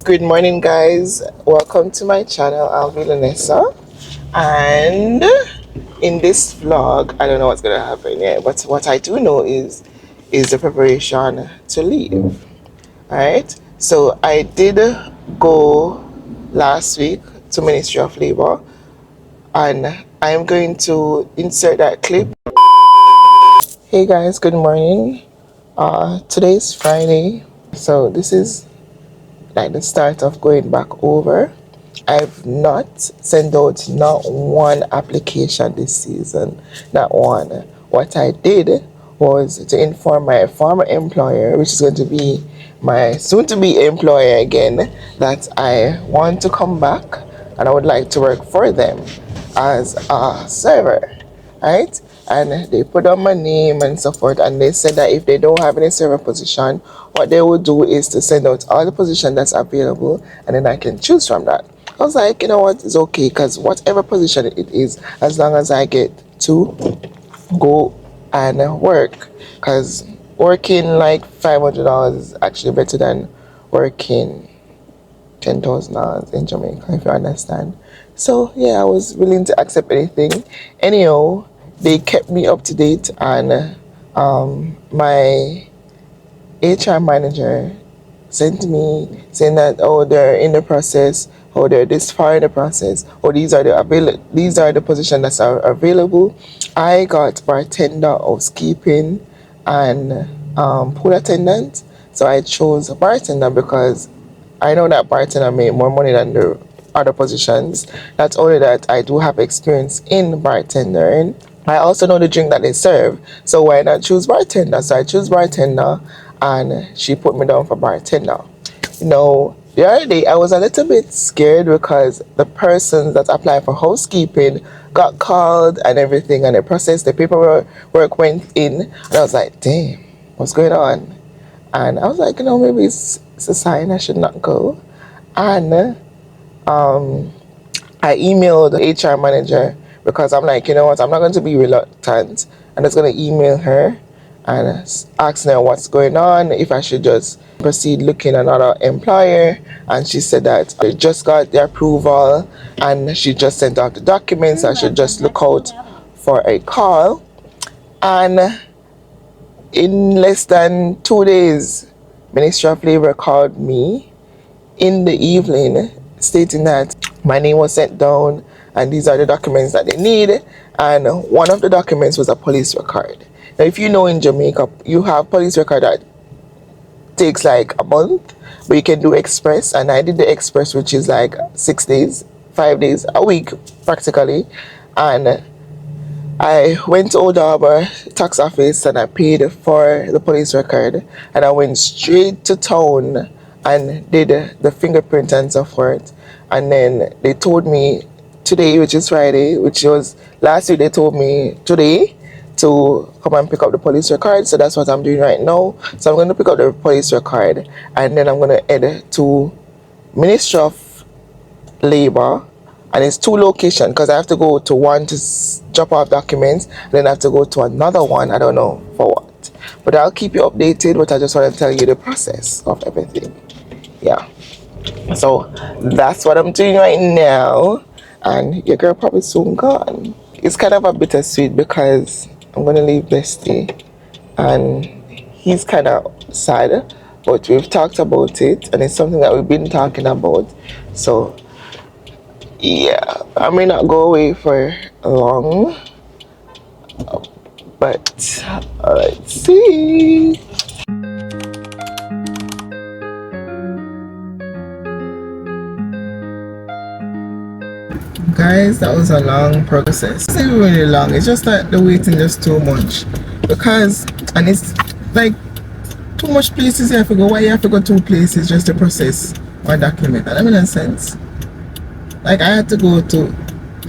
Good morning, guys. Welcome to my channel. I'm V-La-Nessa, and in this vlog, I don't know what's gonna happen yet, but what I do know is the preparation to leave. All right. So I did go last week to Ministry of Labor, and I am going to insert that clip. Hey guys, good morning. Today's Friday, so this is like the start of going back over. I've not sent out not one application this season, not one. What I did was to inform my former employer, which is going to be my soon-to-be employer again, that I want to come back and I would like to work for them as a server, right? And they put on my name and so forth, and they said that if they don't have any server position, what they will do is to send out all the position that's available, and then I can choose from that. I was like, you know what, it's okay, because whatever position it is, as long as I get to go and work, because working like $500 is actually better than working $10,000 in Jamaica, if you understand. So yeah, I was willing to accept anything. Anyhow, they kept me up to date, and my HR manager sent me saying that, oh, they're in the process, oh, they're this far in the process, oh, these are the positions that are available. I got bartender, housekeeping, and pool attendant. So I chose bartender because I know that bartender make more money than the other positions. Not only that, I do have experience in bartending. I also know the drink that they serve. So why not choose bartender? So I choose bartender, and she put me down for bartender. You know, the other day I was a little bit scared because the persons that applied for housekeeping got called and everything, and the process, the paperwork went in, and I was like, damn, what's going on? And I was like, maybe it's a sign I should not go. And I emailed the HR manager because I'm like, you know what, I'm not going to be reluctant. I'm just going to email her and ask her what's going on, if I should just proceed looking another employer. And she said that I just got the approval and she just sent out the documents. I should just look out for a call. And in less than 2 days, Ministry of Labor called me in the evening stating that my name was sent down and these are the documents that they need, and one of the documents was a police record. Now, if you know, in Jamaica you have police record that takes like a month, but you can do express, and I did the express, which is like 6 days, 5 days, a week practically. And I went to Old Harbour tax office and I paid for the police record, and I went straight to town and did the fingerprint and so forth. And then they told me today, which is Friday, which was last week, they told me today to come and pick up the police record. So that's what I'm doing right now. So I'm going to pick up the police record, and then I'm going to head to Ministry of Labor. And it's 2 locations because I have to go to one to drop off documents, and then I have to go to another one, I don't know for what. But I'll keep you updated, but I just want to tell you the process of everything. Yeah. So that's what I'm doing right now, and your girl probably soon gone. It's kind of a bittersweet because I'm going to leave Bestie, and he's kind of sad, but we've talked about it, and it's something that we've been talking about. So yeah, I may not go away for long, but let's see. Guys, that was a long process. It's not really long, it's just that the waiting is too much, because, and it's like too much places you have to go. Why you have to go 2 places just to process one document? That doesn't make sense. Like, I had to go to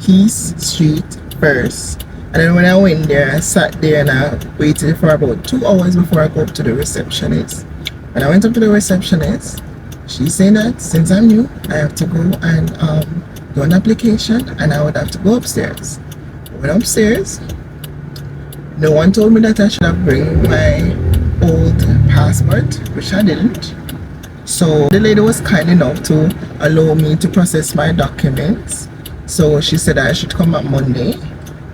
East Street first, and then when I went there, I sat there and I waited for about 2 hours before I go up to the receptionist. When I went up to the receptionist, she's saying that since I'm new, I have to go and do an application, and I would have to go upstairs. I went upstairs. No one told me that I should have bring my old passport, which I didn't. So the lady was kind enough to allow me to process my documents. So she said I should come back Monday.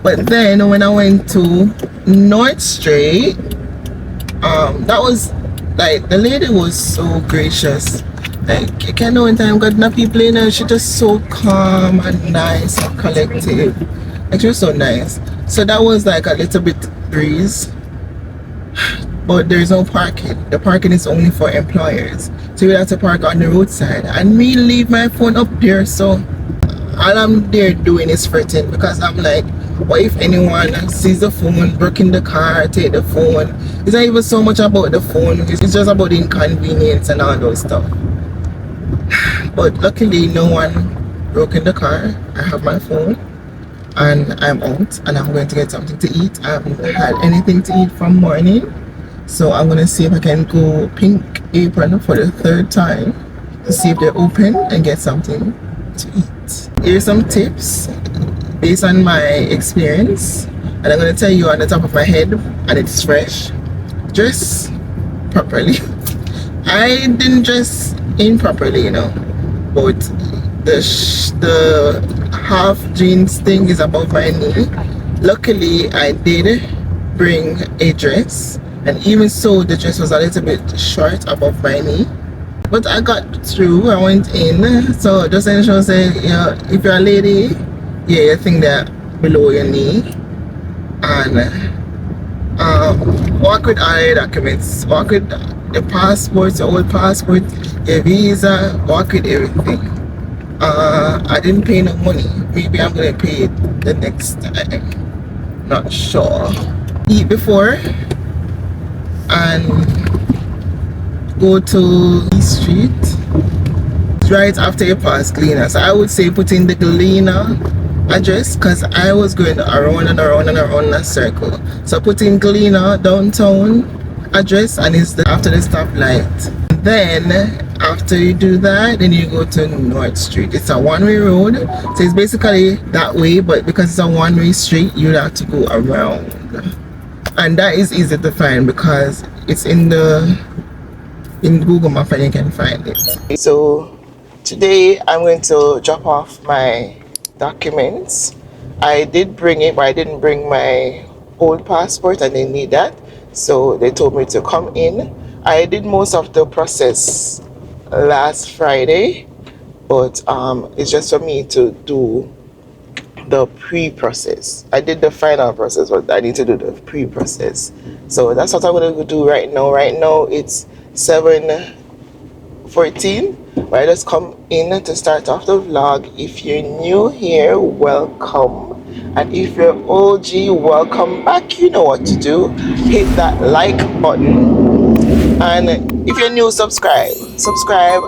But then when I went to North Street, that was like, the lady was so gracious. Like, you can know when time got no people in her, she just so calm and nice and collective. Like, she was so nice. So that was like a little bit breeze. But there's no parking. The parking is only for employers. So you have to park on the roadside. And me leave my phone up there, so all I'm there doing is fretting, because I'm like, what if anyone sees the phone, break in the car, take the phone? It's not even so much about the phone, it's just about the inconvenience and all those stuff. But luckily no one broke in the car. I have my phone and I'm out and I'm going to get something to eat. I haven't had anything to eat from morning, so I'm going to see if I can go Pink Apron for the third time to see if they're open and get something to eat. Here's some tips based on my experience, and I'm going to tell you on the top of my head, and it's fresh. Dress properly. I didn't dress improperly, you know, but the half jeans thing is above my knee. Luckily I did bring a dress, and even so the dress was a little bit short above my knee, but I got through. I went in. So just in show say, you know, if you're a lady, yeah, you think that below your knee. And walk with all your documents, walk with the passport, your old passport, your visa, walk with everything. I didn't pay no money. Maybe I'm gonna pay it the next time, not sure. Eat before and go to E Street right after you pass Galena. So I would say put in the Galena address, because I was going around and around and around in a circle. So put in Galena downtown address, and it's after the stoplight. Then after you do that, then you go to North Street. It's a one-way road, so it's basically that way, but because it's a one-way street, you'd have to go around, and that is easy to find because it's in Google Maps and you can find it. So today I'm going to drop off my documents. I did bring it, but I didn't bring my old passport. I didn't need that, so they told me to come in. I did most of the process last Friday, but it's just for me to do the pre-process. I did the final process, but I need to do the pre-process. So that's what I'm going to do right now. Right now it's 7:14, but I just come in to start off the vlog. If you're new here, welcome, and if you're OG, welcome back. You know what to do. Hit that like button, and if you're new, subscribe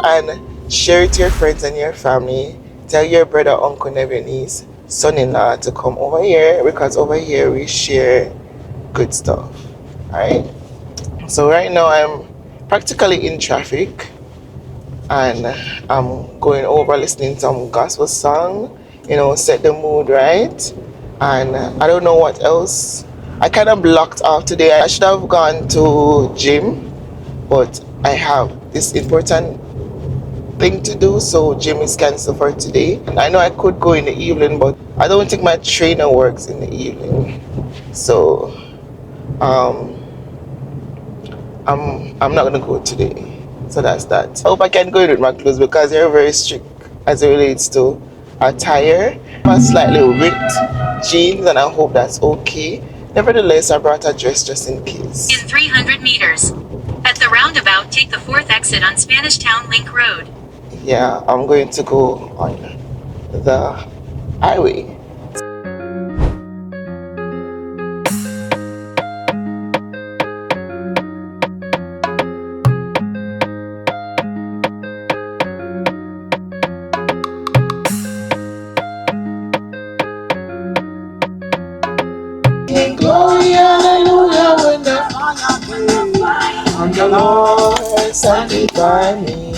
and share it to your friends and your family. Tell your brother, uncle, nephew, niece, son-in-law to come over here, because over here we share good stuff. Alright, so right now I'm practically in traffic, and I'm going over listening to some gospel song, you know, set the mood right. And I don't know what else. I kind of blocked off today. I should have gone to gym, but I have this important thing to do, so gym is cancelled for today. And I know I could go in the evening, but I don't think my trainer works in the evening, so I'm not gonna go today. So that's that. I hope I can go in with my clothes, because they're very strict as it relates to attire. A slightly ripped jeans, and I hope that's okay. Nevertheless, I brought a dress just in case. In 300 meters, at the roundabout, take the 4th exit on Spanish Town Link Road. Yeah, I'm going to go on the highway. Glory, hallelujah, when the fire and the Lord sanctify me.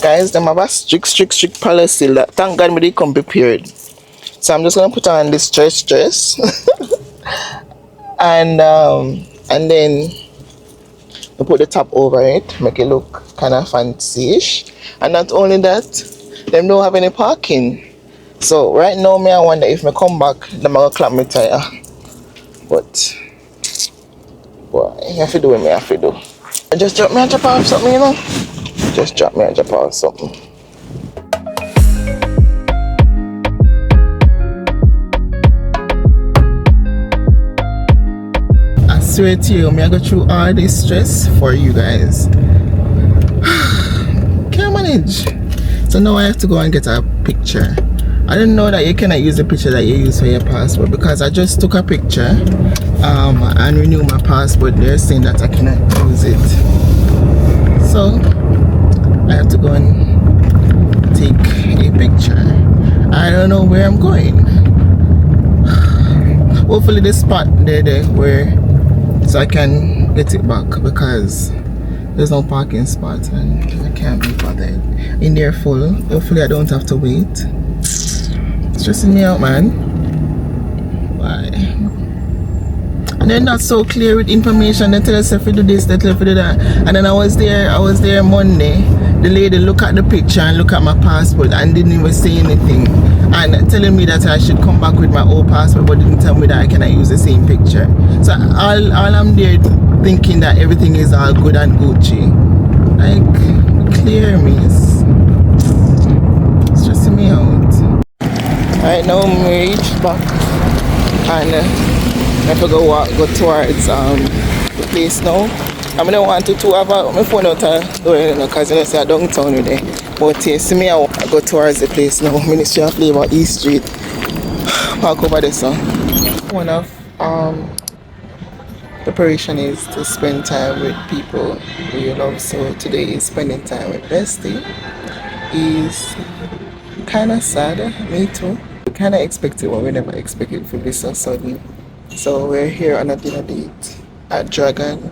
guys, them have a strict policy that thank God me they come prepared. So I'm just gonna put on this dress and then I put the top over it, make it look kind of fancy-ish. And not only that, them don't have any parking. So right now, me I wonder if me come back, them gonna clap me tire. But boy, I have to do what me have to do. Just drop me a drop off something, you know. Just drop me a drop off something. I swear to you, me I go through all this stress for you guys. Can't manage. So now I have to go and get a picture. I didn't know that you cannot use the picture that you use for your passport, because I just took a picture and renew my passport. They're saying that I cannot use it. So I have to go and take a picture. I don't know where I'm going. Hopefully the spot there where so I can get it back, because there's no parking spot and I can't be bothered. In there full. Hopefully I don't have to wait. It's stressing me out, man. Why? And they're not so clear with information. They tell us if we do this, they tell us if we do that. And then I was there Monday. The lady looked at the picture and looked at my passport and didn't even say anything. And telling me that I should come back with my old passport, but didn't tell me that I cannot use the same picture. So all I'm there thinking that everything is all good and Gucci. Like, clear me. It's stressing me out. Right now I'm reached back and I have to go towards the place now. I don't want to have my phone out because you know say I downtown today. But you see me I go towards the place now. Ministry of Labour East Street. Park over there, so one of preparation is to spend time with people who you love. So today is spending time with Bestie. Is kind of sad, me too. We kind of expect it, but we never expect it to be so sudden. So we're here on a dinner date at Dragon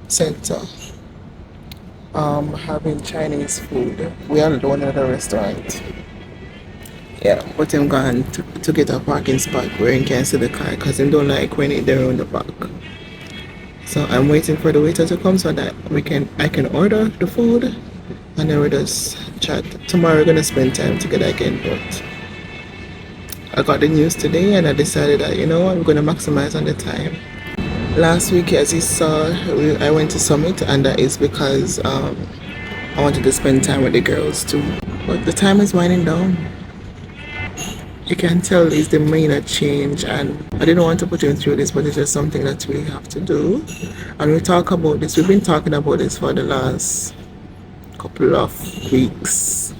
Center, having Chinese food. We are alone at a restaurant. Yeah, but I'm going to get a parking spot where you can see the car, because I don't like when it's there on the back. So I'm waiting for the waiter to come so that I can order the food and then we just chat. Tomorrow we're gonna spend time together again, but I got the news today and I decided that, you know, I'm gonna maximize on the time. Last week, as you saw, I went to Summit, and that is because I wanted to spend time with the girls too. But the time is winding down. You can tell it's the minor change, and I didn't want to put him through this, but it's just something that we have to do. And we talk about this. We've been talking about this for the last couple of weeks,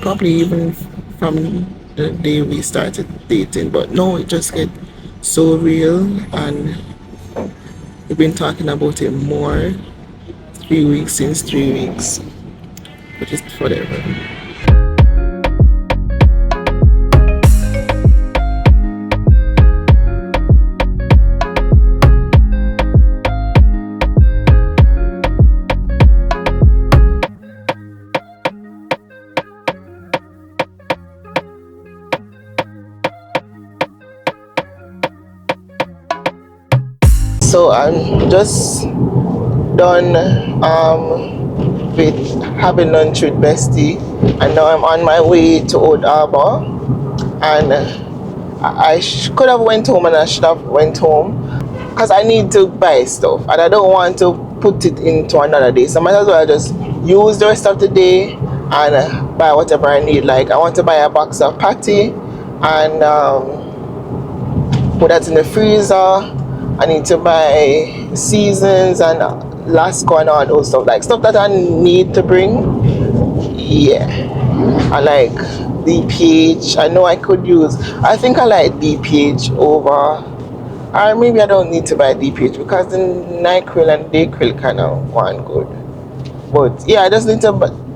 probably even from the day we started dating. But no, it just get so real, and we've been talking about it more. 3 weeks since 3 weeks, but it's whatever. So I'm just done with having lunch with Bestie, and now I'm on my way to Old Harbor. And I could have went home, and I should have went home because I need to buy stuff and I don't want to put it into another day. So I might as well just use the rest of the day and buy whatever I need. Like I want to buy a box of patty and put that in the freezer. I need to buy seasons and Lasco and all those stuff, like stuff that I need to bring. Yeah, I like DPH. I know I could use, I think I like DPH over, or maybe I don't need to buy DPH because the NyQuil and DayQuil kind of want good. But yeah, I just need to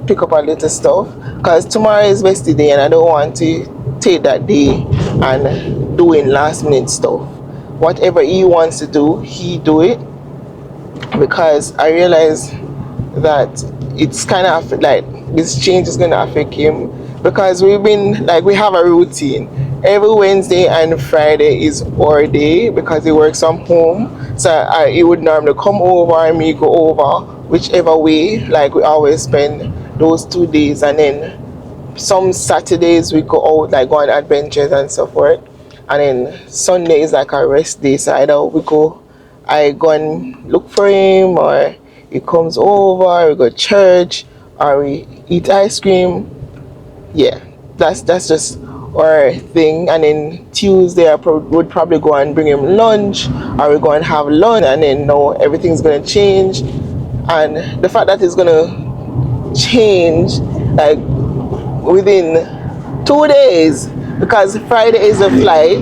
pick up a little stuff because tomorrow is Bestie Day and I don't want to take that day and doing last minute stuff. Whatever he wants to do, he do it, because I realize that it's kind of like this change is going to affect him, because we've been like, we have a routine. Every Wednesday and Friday is our day because he works from home. So he would normally come over and me go over, whichever way. Like we always spend those 2 days, and then some Saturdays we go out, like go on adventures and so forth. And then Sunday is like a rest day. So either I go and look for him, or he comes over, we go to church, or we eat ice cream. Yeah, that's just our thing. And then Tuesday would probably go and bring him lunch, or we go and have lunch, and then no, everything's gonna change. And the fact that it's gonna change like within 2 days, because Friday is a flight.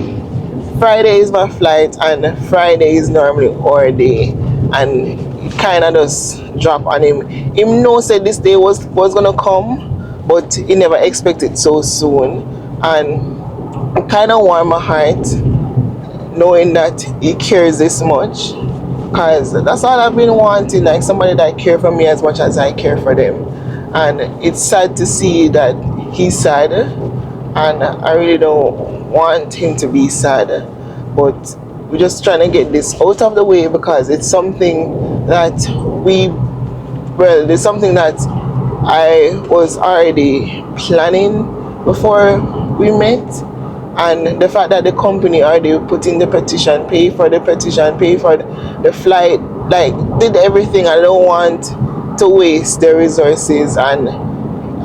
Friday is my flight, and Friday is normally our day. And it kind of just drop on him. Him know said this day was gonna come, but he never expected so soon. And it kind of warmed my heart knowing that he cares this much, because that's all I've been wanting, like somebody that care for me as much as I care for them. And it's sad to see that he's sad, and I really don't want him to be sad, but we're just trying to get this out of the way, because it's something that we well, it's something that I was already planning before we met. And the fact that the company already put in the petition, pay for the petition, pay for the flight, like did everything. I don't want to waste the resources. And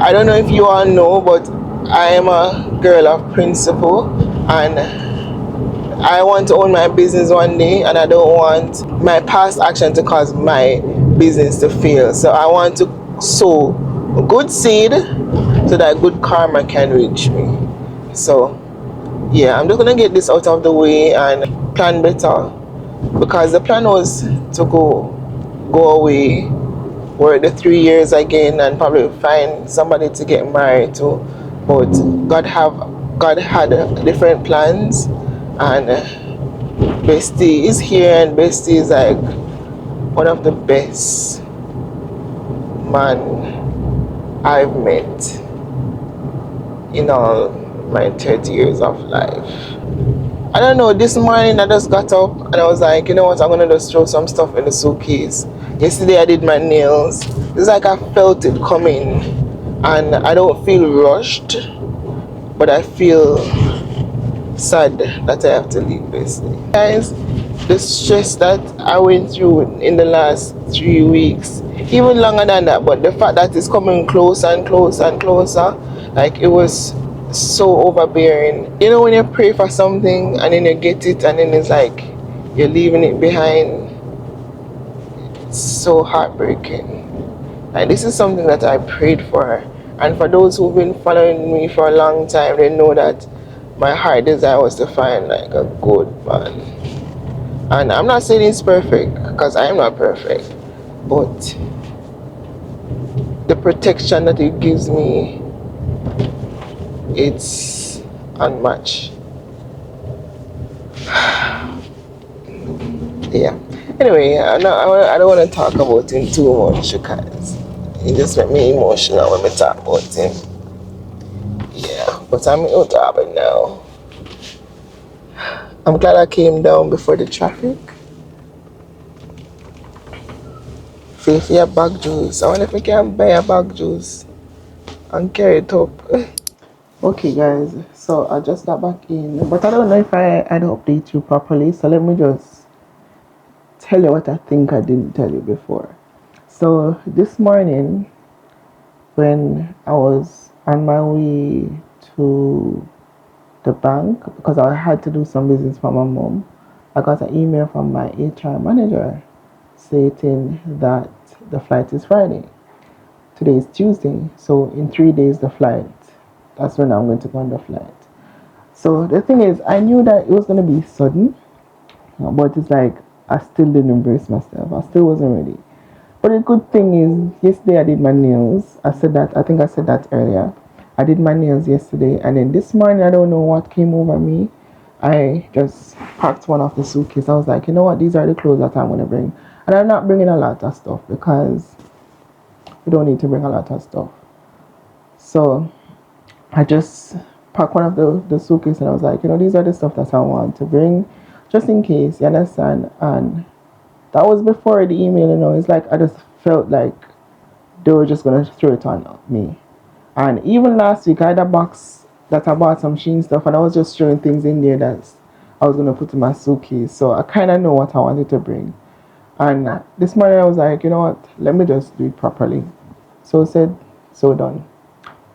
I don't know if you all know, but I am a girl of principle, and I want to own my business one day, and I don't want my past action to cause my business to fail. So I want to sow a good seed so that good karma can reach me. So yeah, I'm just gonna get this out of the way and plan better, because the plan was to go away, work the 3 years again, and probably find somebody to get married to. But God had different plans, and Bestie is here, and Bestie is like one of the best man I've met in all my 30 years of life. I don't know, this morning I just got up and I was like, you know what, I'm gonna just throw some stuff in the suitcase. Yesterday I did my nails. It's like I felt it coming, and I don't feel rushed, but I feel sad that I have to leave this. Guys, the stress that I went through in the last 3 weeks, even longer than that, but the fact that it's coming closer and closer and closer, like it was so overbearing. You know, when you pray for something and then you get it, and then it's like you're leaving it behind. It's so heartbreaking. Like, this is something that I prayed for. And for those who've been following me for a long time, they know that my heart desire was to find like a good man. And I'm not saying it's perfect, because I am not perfect. But the protection that it gives me, it's unmatched. Yeah. Anyway, I don't want to talk about him too much, because it just makes me emotional when we talk about him. Yeah, but I'm out of it now. I'm glad I came down before the traffic. Feel for your bag juice. I wonder if we can buy a bag juice and carry it up. Okay, guys, so I just got back in, but I don't know if I'd update you properly, so let me just tell you what I think I didn't tell you before. So this morning, when I was on my way to the bank, because I had to do some business for my mom, I got an email from my HR manager stating that the flight is Friday. Today is Tuesday, so in 3 days the flight. That's when I'm going to go on the flight. So the thing is, I knew that it was going to be sudden, but it's like I still didn't embrace myself. I still wasn't ready. But the good thing is, yesterday I did my nails. I think I said that earlier. I did my nails yesterday, and then this morning, I don't know what came over me. I just packed one of the suitcase. I was like, you know what, these are the clothes that I'm going to bring. And I'm not bringing a lot of stuff, because we don't need to bring a lot of stuff. So I just packed one of the suitcase and I was like, these are the stuff that I want to bring just in case, you understand? And that was before the email, It's like I just felt like they were just gonna throw it on me. And even last week I had a box that I bought some Shein stuff and I was just throwing things in there that I was gonna put in my suitcase. So I kinda know what I wanted to bring. And this morning I was like, you know what, let me just do it properly. So said, so done.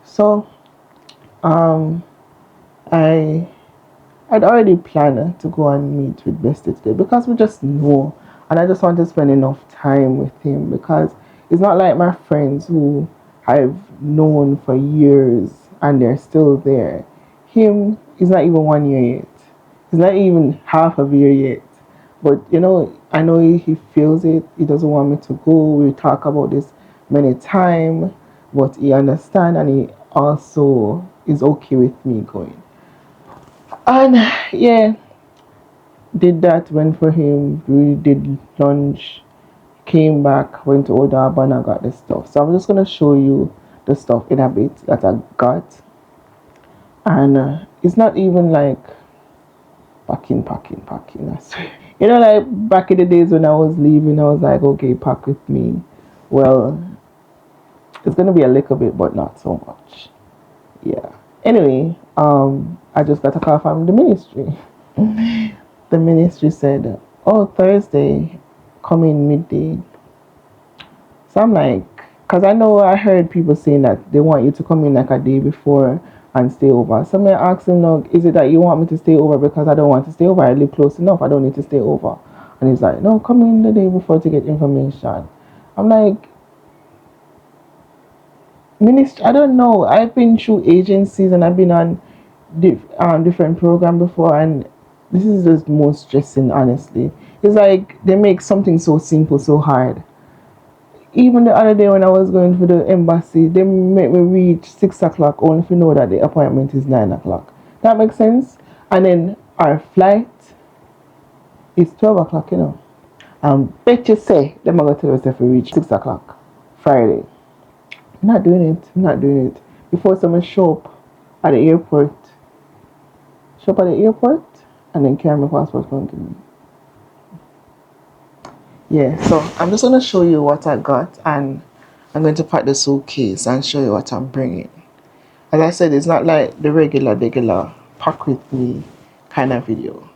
So um I I'd already planned to go and meet with Bestie today because we just know, and I just want to spend enough time with him because it's not like my friends who I've known for years and they're still there. Him is not even 1 year yet. He's not even half of a year yet. But I know he feels it. He doesn't want me to go. We talk about this many times, but he understands and he also is okay with me going. And yeah, did that, went for him, we did lunch, came back, went to Old Urban and got the stuff. So I'm just gonna show you the stuff in a bit that I got. And it's not even like packing, I swear. Like back in the days when I was leaving, I was like, okay, pack with me. Well, it's gonna be a little bit, but not so much. Yeah. Anyway, I just got a call from the ministry. The ministry said, oh, Thursday, come in midday. So I'm like, because I know I heard people saying that they want you to come in like a day before and stay over. So I asked him, no, is it that you want me to stay over because I don't want to stay over? I live close enough. I don't need to stay over. And he's like, no, come in the day before to get information. I'm like, ministry, I don't know. I've been through agencies and I've been on different program before, and this is the most stressing, honestly. It's like they make something so simple so hard. Even the other day when I was going for the embassy, they make me reach 6 o'clock only if you know that the appointment is 9 o'clock. That makes sense. And then our flight is 12 o'clock. Bet you say they're going to tell us if we reach 6 o'clock Friday. I'm not doing it. I'm not doing it. Before someone show up at the airport, and then carry my passport home to me. Yeah, so I'm just going to show you what I got, and I'm going to pack the suitcase and show you what I'm bringing. As I said, it's not like the regular pack with me kind of video.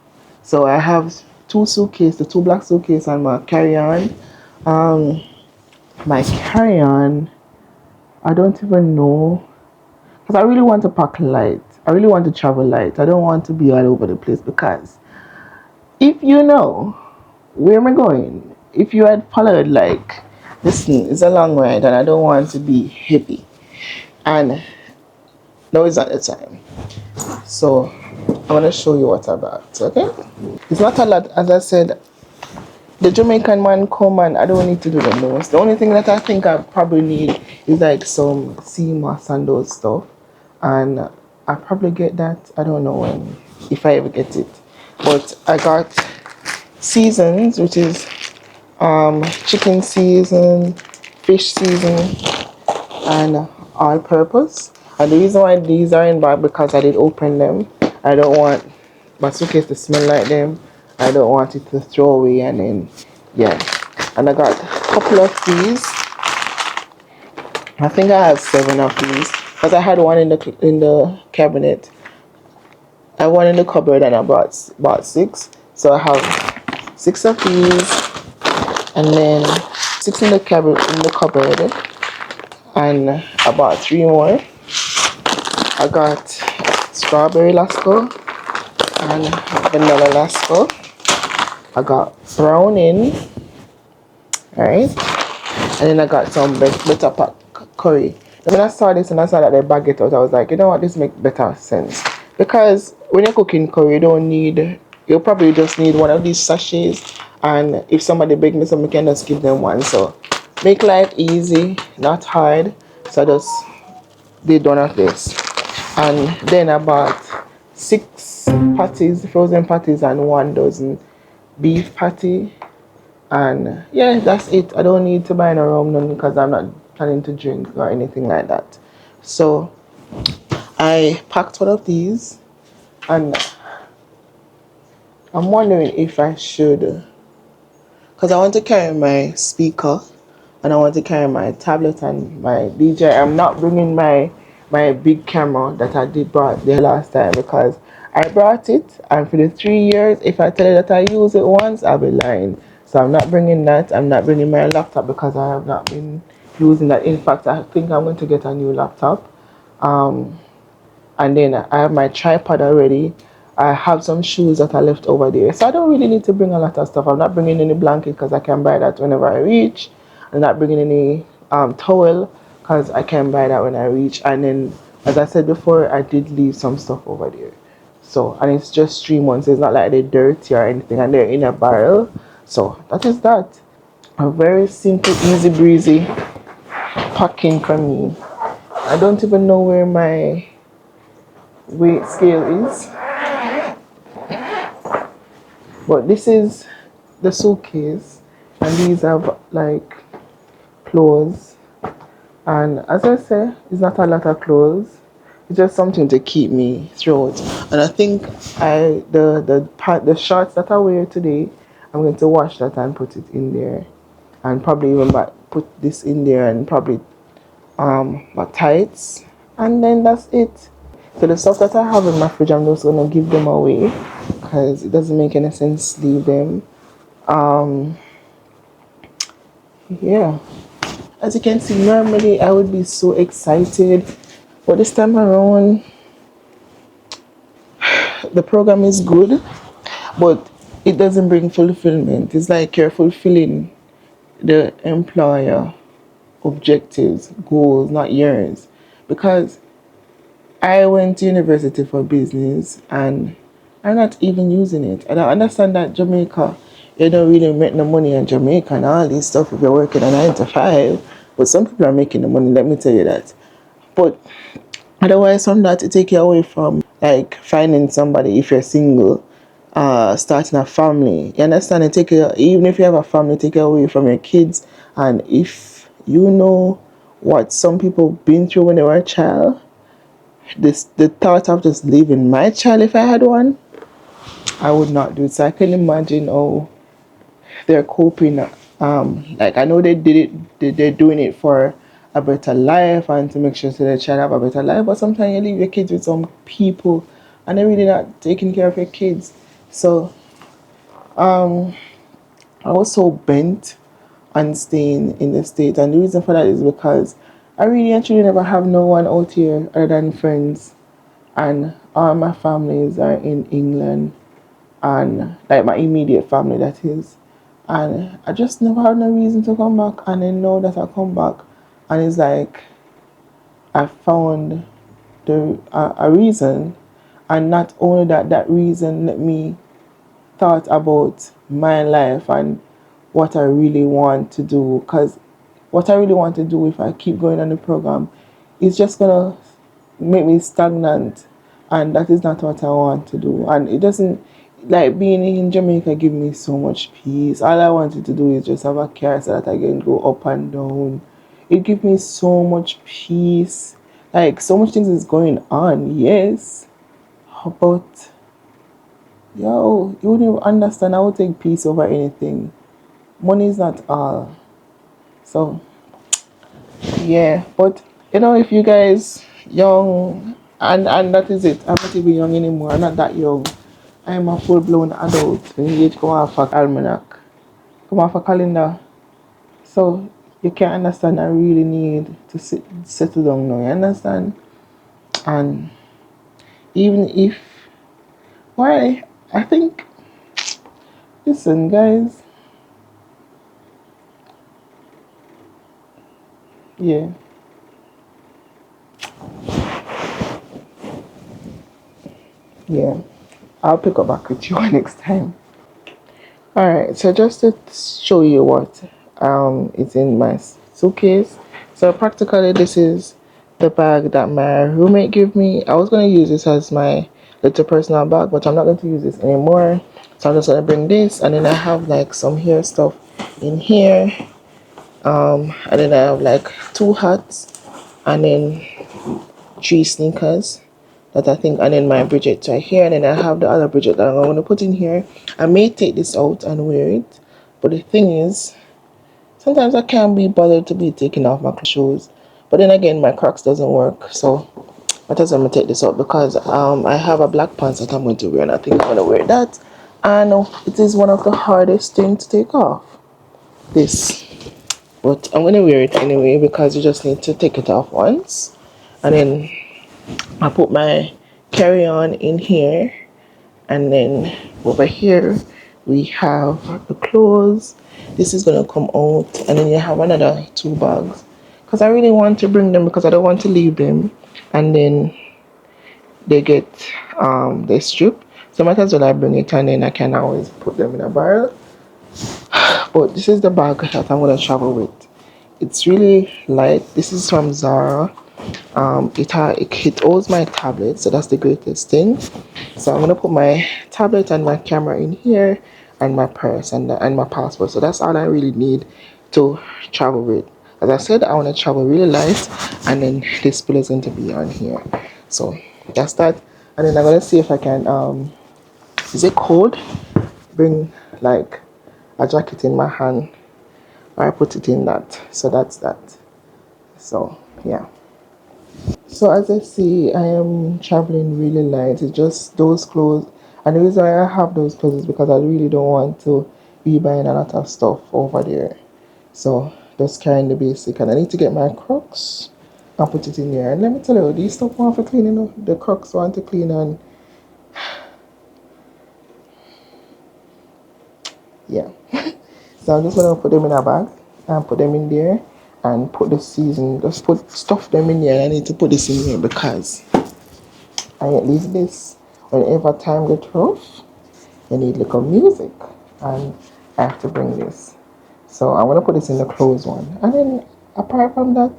So I have the two black suitcases and my carry-on. My carry-on, I don't even know, because I really want to pack light. I really want to travel light. I don't want to be all over the place because if you know where am I going, if you had followed, like, listen, it's a long ride and I don't want to be heavy. And now is not the time. So I'm going to show you what I bought, okay? It's not a lot, as I said. The Jamaican man come and I don't need to do the most. The only thing that I think I probably need is like some sea moss and those stuff. And I probably get that. I don't know when, if I ever get it. But I got seasons, which is chicken season, fish season, and all purpose. And the reason why these are in bag because I did open them. I don't want my suitcase to smell like them. I don't want it to throw away, and then yeah. And I got a couple of these. I think I have 7 of these because I had one in the cabinet. I had one in the cupboard and I bought 6. So I have 6 of these, and then 6 in the cupboard, and I bought 3 more. I got strawberry lasco and vanilla lasco. I got browning, right? And then I got some better pack curry. When I saw this and I saw that they bag it out, I was like, you know what, this makes better sense. Because when you're cooking curry, you probably just need one of these sachets. And if somebody beg me some, I can just give them one. So make life easy, not hard. So I just did one of this. And then I bought 6 patties, frozen patties, and 1 dozen beef patty. And yeah, that's it. I don't need to buy no rum none because I'm not planning to drink or anything like that. So I packed one of these, and I'm wondering if I should, because I want to carry my speaker and I want to carry my tablet and my DJ. I'm not bringing my big camera that I did brought the last time, because I brought it, and for the 3 years, if I tell you that I use it once, I'll be lying. So I'm not bringing that. I'm not bringing my laptop because I have not been using that. In fact, I think I'm going to get a new laptop. Um, and then I have my tripod already. I have some shoes that I left over there, so I don't really need to bring a lot of stuff. I'm not bringing any blanket because I can buy that whenever I reach. I'm not bringing any towel because I can buy that when I reach. And then, as I said before, I did leave some stuff over there. So, and it's just 3 months. It's not like they're dirty or anything, and they're in a barrel. So that is that. A very simple, easy breezy packing for me. I don't even know where my weight scale is, but this is the suitcase, and these have like clothes. And as I say, it's not a lot of clothes. It's just something to keep me throughout. And I think the shorts that I wear today, I'm going to wash that and put it in there, and probably even put this in there, and probably my tights, and then that's it. So the stuff that I have in my fridge, I'm just gonna give them away because it doesn't make any sense to leave them. Um, yeah. As you can see, normally I would be so excited, but this time around, the program is good, but it doesn't bring fulfillment. It's like you're fulfilling the employer objectives, goals, not yours. Because I went to university for business and I'm not even using it. And I understand that Jamaica, you don't really make no money in Jamaica and all this stuff if you're working a 9 to 5. But some people are making the money, let me tell you that. But otherwise, from that, it take you away from like finding somebody if you're single, starting a family. You understand? It take you, even if you have a family, take you away from your kids. And if you know what some people been through when they were a child, the thought of just leaving my child if I had one, I would not do it. So I can imagine how they're coping. Like I know they did it, they're doing it for a better life and to make sure that their child have a better life. But sometimes you leave your kids with some people and they're really not taking care of your kids. So I was so bent on staying in the States, and the reason for that is because I really actually never have no one out here other than friends, and all my families are in England, and like my immediate family, that is. And I just never had no reason to come back, and I know that I come back, and it's like I found a reason, and not only that, that reason let me thought about my life and what I really want to do. Because what I really want to do, if I keep going on the program, is just gonna make me stagnant, and that is not what I want to do. And it doesn't, like being in Jamaica give me so much peace. All I wanted to do is just have a car so that I can go up and down. It gives me so much peace. Like so much things is going on, yes, but yo, you wouldn't even understand. I would take peace over anything. Money is not all. So yeah, but if you guys young, and that is it. I'm not even young anymore. I'm not that young. I am a full blown adult. When you come off a almanac, come off a calendar. So you can understand. I really need to settle down now. You understand? And even if why, I think. Listen, guys. Yeah. Yeah. I'll pick up back with you next time. Alright, so just to show you what is in my suitcase. So practically this is the bag that my roommate gave me. I was gonna use this as my little personal bag, but I'm not going to use this anymore. So I'm just gonna bring this, and then I have like some hair stuff in here. And then I have like two hats and then three sneakers that I think, and then my Bridget right here, and then I have the other Bridget that I'm going to put in here. I may take this out and wear it, but the thing is, sometimes I can't be bothered to be taking off my shoes. But then again, my Crocs doesn't work, so I just want to take this out because I have a black pants that I'm going to wear, and I think I'm going to wear that. And it is one of the hardest things to take off. This. But I'm going to wear it anyway because you just need to take it off once. And then I put my carry-on in here, and then over here we have the clothes. This is gonna come out, and then you have another two bags because I really want to bring them because I don't want to leave them and then they get they strip, so might as well I bring it and then I can always put them in a barrel. But this is the bag that I'm gonna travel with. It's really light. This is from Zara. It holds my tablet, so that's the greatest thing. So I'm gonna put my tablet and my camera in here, and my purse and my passport. So that's all I really need to travel with. As I said, I want to travel really light, and then this pillow is going to be on here. So that's that. And then I'm gonna see if I can. Is it cold? Bring like a jacket in my hand, or I put it in that. So that's that. So yeah. So as I see, I am traveling really light. It's just those clothes. And the reason why I have those clothes is because I really don't want to be buying a lot of stuff over there. So just carrying the basic. And I need to get my Crocs and put it in there. And let me tell you, these stuff want to clean, you know. The Crocs want to clean, and yeah. So I'm just gonna put them in a bag and put them in there and put the season, just put stuff them in there. I need to put this in here because I ain't leave this. Whenever time gets rough, you need little music, and I have to bring this. So I'm gonna put this in the closed one. And then apart from that,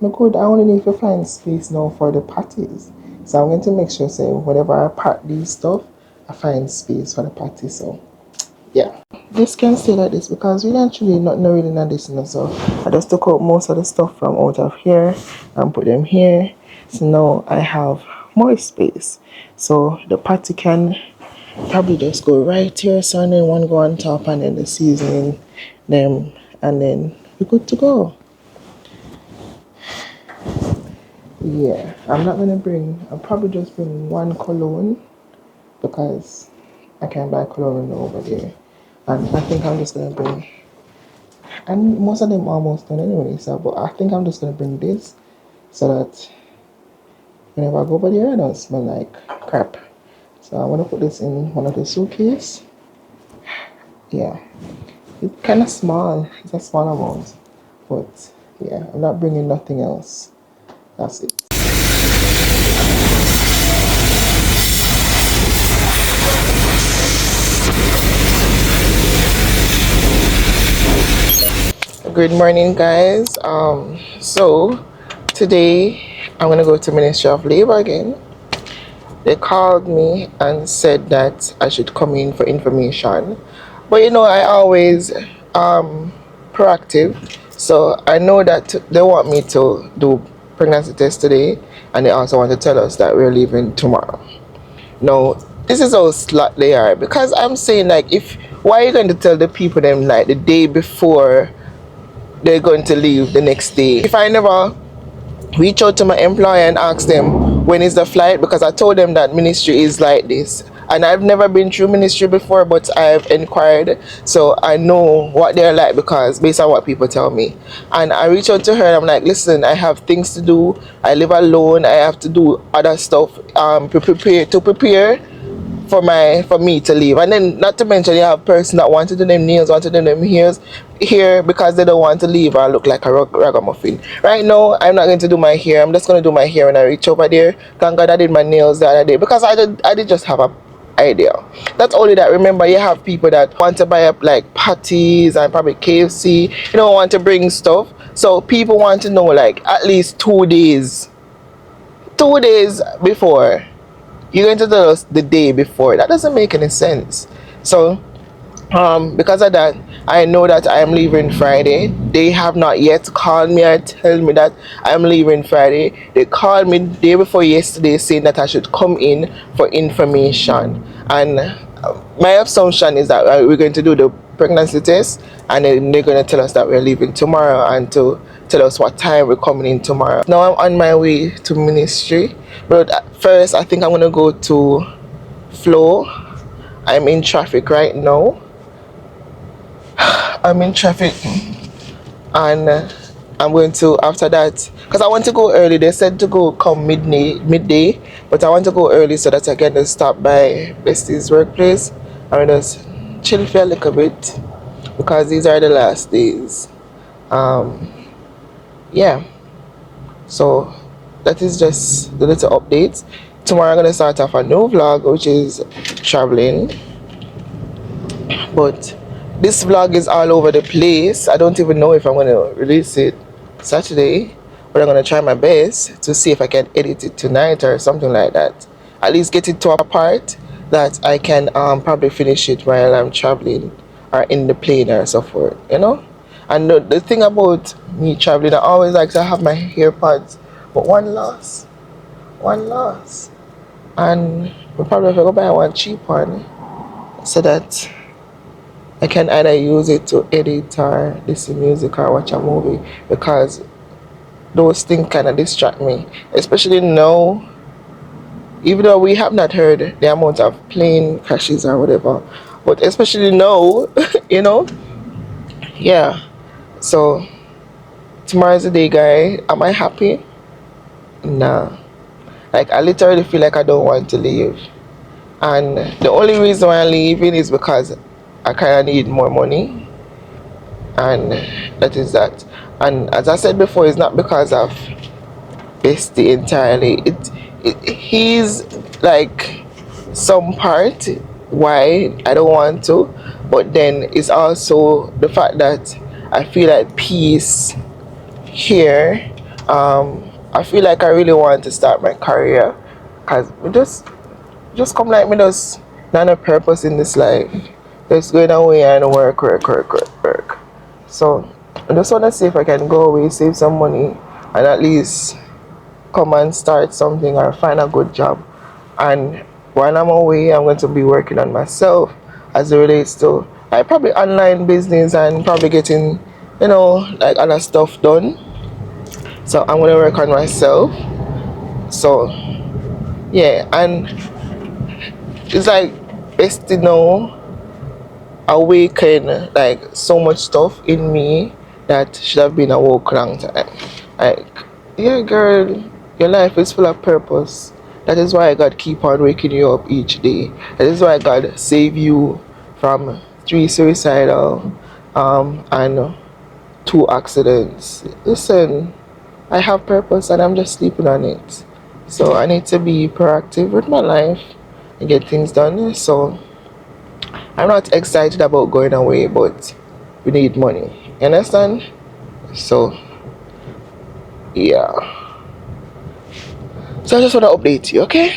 I only need to find space now for the patties. So I'm going to make sure, say, whenever I pack these stuff, I find space for the patties. So yeah, this can stay like this because we actually not really not this, you know. So I just took out most of the stuff from out of here and put them here. So now I have more space. So the patty can probably just go right here, so and then one go on top, and then the seasoning them, and then we're good to go. Yeah, I'll probably just bring one cologne because I can buy cologne over there. And I think I'm just gonna bring, and most of them almost done anyway, so but I think I'm just gonna bring this so that whenever I go over there I don't smell like crap. So I'm gonna put this in one of the suitcase. Yeah. It's kind of small. It's a small amount. But yeah, I'm not bringing nothing else. That's it. Good morning, guys. So today I'm gonna go to Ministry of Labor again. They called me and said that I should come in for information. But you know, I always proactive. So I know that they want me to do pregnancy test today, and they also want to tell us that we're leaving tomorrow. No, this is how slut they are, because I'm saying, like, if why are you going to tell the people them like the day before they're going to leave the next day? If I never reach out to my employer and ask them when is the flight, because I told them that ministry is like this, and I've never been through ministry before, but I've inquired, so I know what they're like because based on what people tell me. And I reach out to her and I'm like, listen, I have things to do, I live alone, I have to do other stuff, prepare for me to leave. And then not to mention you have person that want to do them nails, want to do them hairs here because they don't want to leave or look like a ragamuffin. Right now I'm not going to do my hair. I'm just going to do my hair when I reach over there. Thank God I did my nails the other day because I did just have a idea. That's only that. Remember, you have people that want to buy up like patties and probably KFC, want to bring stuff. So people want to know like at least 2 days, 2 days before. You're going to tell us the day before. That doesn't make any sense. So because of that, I know that I am leaving Friday. they have not yet called me or tell me that I'm leaving Friday. They called me the day before yesterday saying that I should come in for information. And my assumption is that we're going to do the pregnancy test, and then they're going to tell us that we're leaving tomorrow and to tell us what time we're coming in tomorrow. Now I'm on my way to ministry, but first I think I'm going to go to Flow. I'm in traffic right now. I'm in traffic, and I'm going to after that because I want to go early. They said to go come midday, but I want to go early so that I can just stop by Bestie's workplace and just chill for a little bit because these are the last days. Um, yeah, so that is just the little updates. Tomorrow I'm gonna start off a new vlog, which is traveling. But this vlog is all over the place. I don't even know if I'm going to release it Saturday, but I'm going to try my best to see if I can edit it tonight or something like that. At least get it to a part that I can probably finish it while I'm traveling or in the plane or so forth, you know. And the thing about me traveling, I always like to have my AirPods, but one loss, and we'll probably have to go buy one cheap one so that I can either use it to edit or listen to music or watch a movie because those things kind of distract me, especially now. Even though we have not heard the amount of plane crashes or whatever, but especially now, you know, yeah. So tomorrow's the day, guy. Am I happy? Nah. Like I literally feel like I don't want to leave, and the only reason why I'm leaving is because I kind of need more money, and that is that. And as I said before, it's not because of Bestie entirely. He's like some part why I don't want to, but then it's also the fact that I feel at peace here. I feel like I really want to start my career because we just come like me just not a purpose in this life. Just going away and work. So I just want to see if I can go away, save some money, and at least come and start something or find a good job. And while I'm away, I'm going to be working on myself as it relates to like probably online business and probably getting, you know, like other stuff done. So I'm going to work on myself. So yeah, and it's like best to know awaken like so much stuff in me that should have been awoke long time. Like, yeah, girl, your life is full of purpose. That is why God keep on waking you up each day. That is why God save you from 3 suicidal and 2 accidents. Listen, I have purpose and I'm just sleeping on it. So I need to be proactive with my life and get things done. So I'm not excited about going away, but we need money. You understand? So, yeah. So I just want to update you, okay?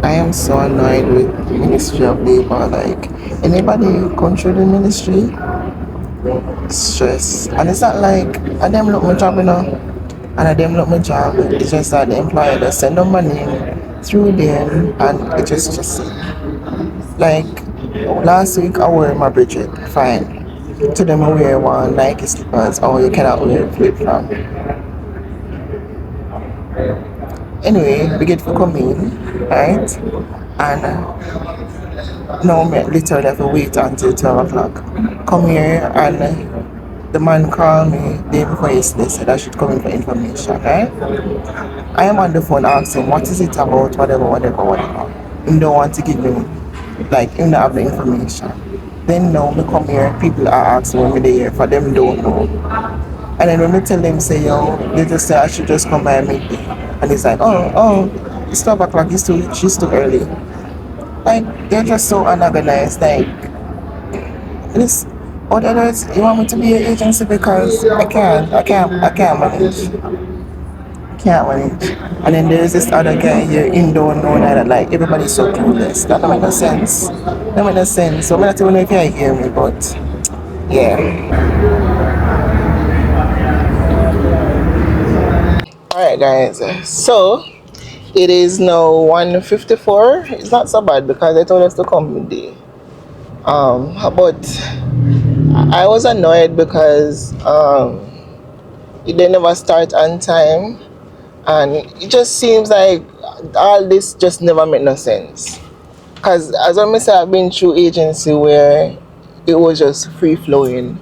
I am so annoyed with Ministry of Labor. Like, anybody who come through the ministry, stress. And it's not like I them look my job, you know, and I them look my job. It's just that the employer just send them money through them, and it just like last week I wore my Bridget, fine. To them I wear one Nike slippers. Oh, you cannot wear flip flop. Anyway, we get to come in, right? And now me literally have to wait until 12 o'clock. Come here and the man called me day before yesterday said I should come in for information, right? I am on the phone asking what is it about, whatever. He don't want to give me, like, he don't have the information. Then now me come here, people are asking when me there, for them don't know. And then when me tell them say, yo, they just say I should just come by and meet me. And it's like, it's 12 o'clock, she's too early. Like, they're just so unorganized, like, this, Or the others, you want me to be an agency because I can't manage. Can't manage. And then there's this other guy here in don't know that like everybody's so clueless. That don't make no sense. That make no sense. So I'm not even know if you hear me, but yeah. Alright guys. So it is now 1:54. It's not so bad because they told us to come midday. But I was annoyed because they never start on time, and it just seems like all this just never made no sense. Because as I say, I've been through agency where it was just free flowing.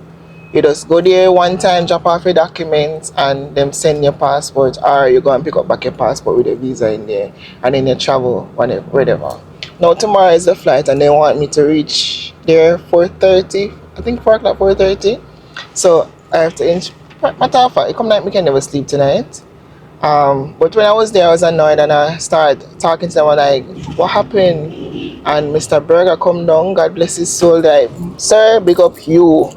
You just go there one time, drop off your documents, and them send your passport, or you go and pick up back your passport with a visa in there, and then you travel wherever. Now tomorrow is the flight, and they want me to reach there 4:30. I think 4 o'clock, 4:30. So I have to. Matter of fact, it come like me can never sleep tonight. But when I was there, I was annoyed, and I started talking to them like, "What happened?" And Mr. Berger come down, God bless his soul, like, "Sir, big up you."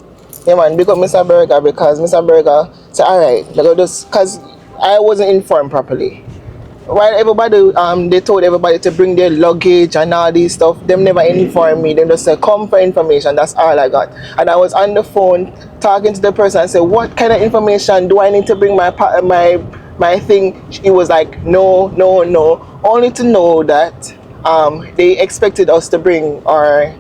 Yeah man, big up Mr. Berger, because Mr. Berger said, "Alright, just because I wasn't informed properly." While everybody they told everybody to bring their luggage and all these stuff, them never informed me. Them just said come for information. That's all I got. And I was on the phone talking to the person and said, what kind of information do I need to bring my thing? He was like, no, no, no. Only to know that they expected us to bring our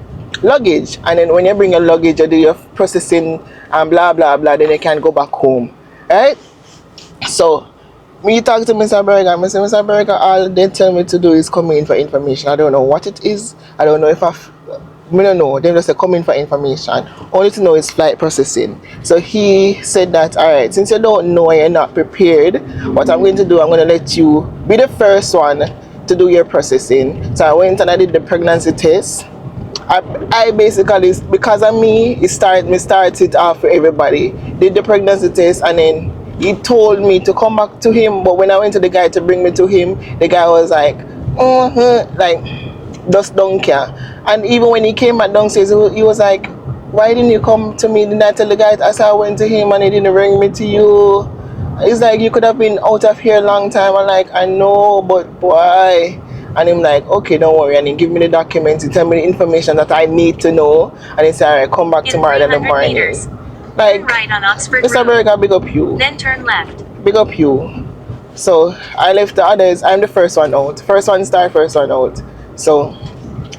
luggage, and then when you bring your luggage, you do your processing and blah blah blah, then you can go back home, right? So me talk to Mr. Berger, Mr. Berger, all they tell me to do is come in for information. I don't know what it is. I don't know if I don't know. They just say come in for information. Only to know is flight processing. So he said that, alright, since you don't know and you're not prepared, what I'm going to do, I'm going to let you be the first one to do your processing. So I went and I did the pregnancy test. I basically, because of me, started off for everybody. Did the pregnancy test, and then he told me to come back to him. But when I went to the guy to bring me to him, the guy was like, like, just don't care. And even when he came back downstairs, he was like, why didn't you come to me? Didn't I tell the guy? I said I went to him and he didn't bring me to you. It's like you could have been out of here a long time. I'm like, I know, but why? And him like, okay, don't worry. And he give me the documents. He tell me the information that I need to know. And he said, all right, come back tomorrow in the morning. Meters, like, right on Oxford Mr. Berger, big up you. Then turn left. Big up you. So I left the others. I'm the first one out. First one start, first one out. So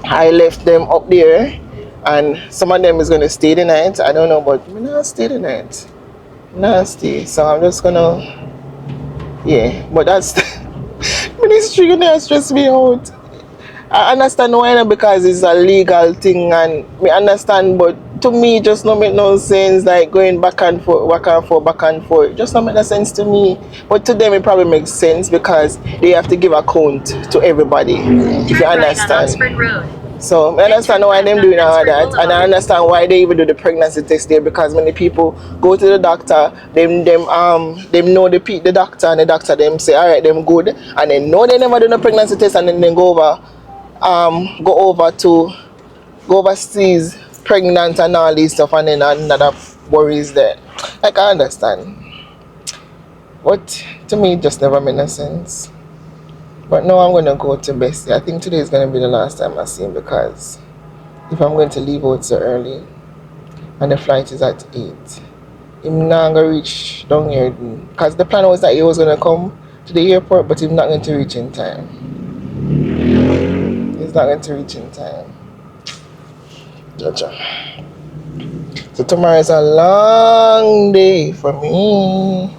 I left them up there. And some of them is going to stay the night. I don't know, but I'm not stay the night. Nasty. So I'm just gonna, yeah, but that's ministry gonna stress me out. I understand why not, because it's a legal thing, and me understand, but to me it just don't make no sense, like going back and forth, back and forth, back and forth. It just don't make no sense to me. But to them it probably makes sense because they have to give account to everybody. If you understand. So I understand why them doing all that, and I understand why they even do the pregnancy test there, because many people go to the doctor, them know the doctor, and the doctor them say alright, them good, and then know they never do the pregnancy test, and then they go overseas pregnant and all this stuff, and then another worries there. Like I understand, but to me it just never made no sense. But no, I'm gonna go to Bessie. I think today is gonna be the last time I see him, because if I'm going to leave out so early and the flight is at 8, I'm not gonna reach down here, because the plan was that he was gonna come to the airport, but he's not going to reach in time. He's not going to reach in time. Gotcha. So tomorrow is a long day for me,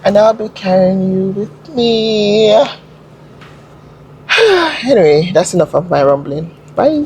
and I'll be carrying you with me. Anyway, that's enough of my rambling. Bye.